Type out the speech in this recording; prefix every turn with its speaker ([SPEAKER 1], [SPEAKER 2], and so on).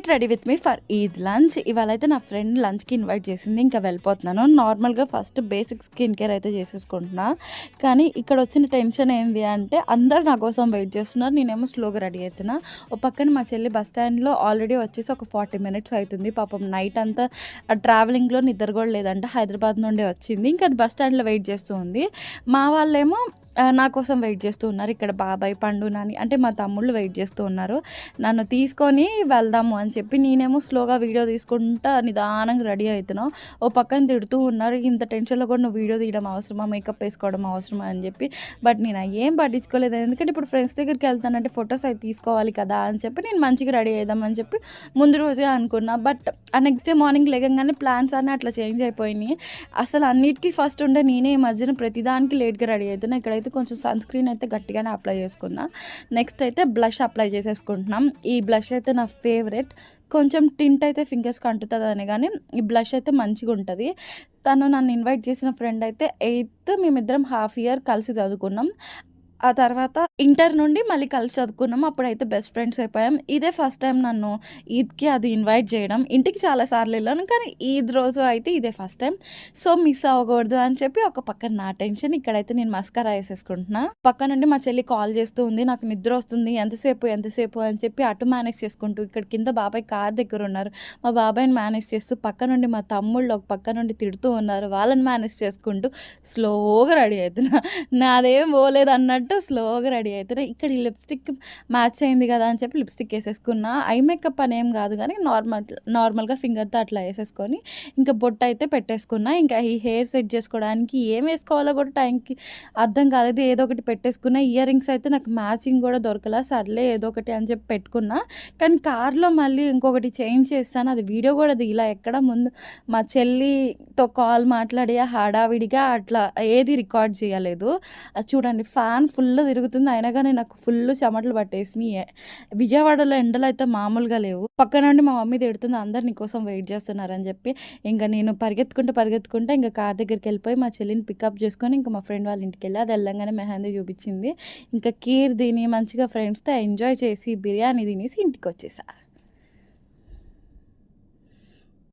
[SPEAKER 1] Get ready with me for Eid lunch. ఇవాళ అయితే నా ఫ్రెండ్ లంచ్కి ఇన్వైట్ చేసింది, ఇంకా వెళ్ళిపోతున్నాను. నార్మల్గా ఫస్ట్ బేసిక్ స్కిన్ కేర్ అయితే చేసేసుకుంటున్నా, కానీ ఇక్కడ వచ్చిన టెన్షన్ ఏంది అంటే అందరు నా కోసం వెయిట్ చేస్తున్నారు, నేనేమో స్లోగా రెడీ అవుతున్నా. ఒక పక్కన మా చెల్లి బస్ స్టాండ్లో ఆల్రెడీ వచ్చేసి ఒక 40 minutes అవుతుంది. పాపం నైట్ అంతా ట్రావెలింగ్లో నిద్ర కూడా లేదంట, హైదరాబాద్ నుండి వచ్చింది. ఇంకా అది బస్ స్టాండ్లో వెయిట్ చేస్తూ ఉంది. మా వాళ్ళేమో నా కోసం వెయిట్ చేస్తూ ఉన్నారు. ఇక్కడ బాబాయ్, పండు, నాని అంటే మా తమ్ముళ్ళు వెయిట్ చేస్తూ ఉన్నారు నన్ను తీసుకొని వెళ్దాము అని చెప్పి. నేనేమో స్లోగా వీడియో తీసుకుంటా నిదానంగా రెడీ అవుతున్నాను. ఓ పక్కన తిడుతూ ఉన్నారు, ఇంత టెన్షన్లో కూడా నువ్వు వీడియో తీయడం అవసరమా, మేకప్ వేసుకోవడం అవసరమా అని చెప్పి. బట్ నేను ఏం పట్టించుకోలేదు, ఎందుకంటే ఇప్పుడు ఫ్రెండ్స్ దగ్గరికి వెళ్తానంటే ఫొటోస్ అయితే తీసుకోవాలి కదా అని చెప్పి నేను మంచిగా రెడీ అవుదామని చెప్పి ముందు రోజే అనుకున్నా. బట్ ఆ నెక్స్ట్ డే మార్నింగ్ లేగంగానే ప్లాన్స్ అన్నీ అట్లా చేంజ్ అయిపోయినాయి. అసలు అన్నిటికీ ఫస్ట్ ఉండే నేనే ఈ మధ్యన ప్రతిదానికి లేట్గా రెడీ అవుతున్నా. ఇక్కడైతే కొంచెం సన్ స్క్రీన్ అయితే గట్టిగానే అప్లై చేసుకున్నా. నెక్స్ట్ అయితే బ్లష్ అప్లై చేసేసుకుంటున్నాం. ఈ బ్లష్ అయితే నా ఫేవరెట్. కొంచెం టింట్ అయితే ఫింగర్స్కి అంటుతుంది అని, కానీ ఈ బ్లష్ అయితే మంచిగా ఉంటుంది. తను నన్ను ఇన్వైట్ చేసిన ఫ్రెండ్ అయితే 8th మేమిద్దరం హాఫ్ ఇయర్ కలిసి చదువుకున్నాం. ఆ తర్వాత ఇంటర్ నుండి మళ్ళీ కలిసి చదువుకున్నాం. అప్పుడైతే బెస్ట్ ఫ్రెండ్స్ అయిపోయాం. ఇదే ఫస్ట్ టైం నన్ను ఈద్కి అది ఇన్వైట్ చేయడం. ఇంటికి చాలాసార్లు వెళ్ళాను, కానీ ఈద్ రోజు అయితే ఇదే ఫస్ట్ టైం. సో మిస్ అవ్వకూడదు అని చెప్పి ఒక పక్కన నా టెన్షన్, ఇక్కడైతే నేను మస్కరా వేసేసుకుంటున్నా. పక్క నుండి మా చెల్లి కాల్ చేస్తూ ఉంది, నాకు నిద్ర వస్తుంది, ఎంతసేపు అని చెప్పి అటు మేనేజ్ చేసుకుంటూ, ఇక్కడ కింద బాబాయ్ కార్ దగ్గర ఉన్నారు, మా బాబాయ్ని మేనేజ్ చేస్తూ, పక్క నుండి మా తమ్ముళ్ళు ఒక పక్క నుండి తిడుతూ ఉన్నారు, వాళ్ళని మేనేజ్ చేసుకుంటూ స్లోగా రెడీ అవుతున్నా. నాదేం పోలేదు అన్నట్టు స్లోగా రెడీ అవుతున్నా. ఇక్కడ ఈ లిప్స్టిక్ మ్యాచ్ అయింది కదా అని చెప్పి లిప్స్టిక్ వేసేసుకున్నా. ఐ మేకప్ అని ఏం కాదు, కానీ నార్మల్గా ఫింగర్తో అట్లా వేసేసుకొని ఇంకా బొట్టు అయితే పెట్టేసుకున్నా. ఇంకా ఈ హెయిర్ సెట్ చేసుకోవడానికి ఏం వేసుకోవాలో కూడా టైంకి అర్థం కాలేదు, ఏదో ఒకటి పెట్టేసుకున్నా. ఇయర్ రింగ్స్ అయితే నాకు మ్యాచింగ్ కూడా దొరకలా, సర్లే ఏదో ఒకటి అని చెప్పి పెట్టుకున్నా. కానీ కార్లో మళ్ళీ ఇంకొకటి చేంజ్ చేస్తాను, అది వీడియో కూడా దిగలా. ఎక్కడ ముందు మా చెల్లితో కాల్ మాట్లాడి హడావిడిగా అట్లా ఏది రికార్డ్ చేయలేదు. అది చూడండి, ఫ్యాన్ ఫుల్ తిరుగుతుంది, అయినా కానీ నాకు ఫుల్ చెమటలు పట్టేసినాయి. విజయవాడలో ఎండలు అయితే మామూలుగా లేవు. పక్క నుండి మా మమ్మీ తిడుతుంది, అందరు నీకోసం వెయిట్ చేస్తున్నారని చెప్పి. ఇంకా నేను పరిగెత్తుకుంటా ఇంకా కార్ దగ్గరికి వెళ్ళిపోయి మా చెల్లిని పికప్ చేసుకొని ఇంకా మా ఫ్రెండ్ వాళ్ళ ఇంటికి వెళ్ళి, అది వెళ్ళంగానే మెహందీ చూపించింది. ఇంకా కీర్ తిని మంచిగా ఫ్రెండ్స్తో ఎంజాయ్ చేసి బిర్యానీ తినేసి ఇంటికి వచ్చేసా.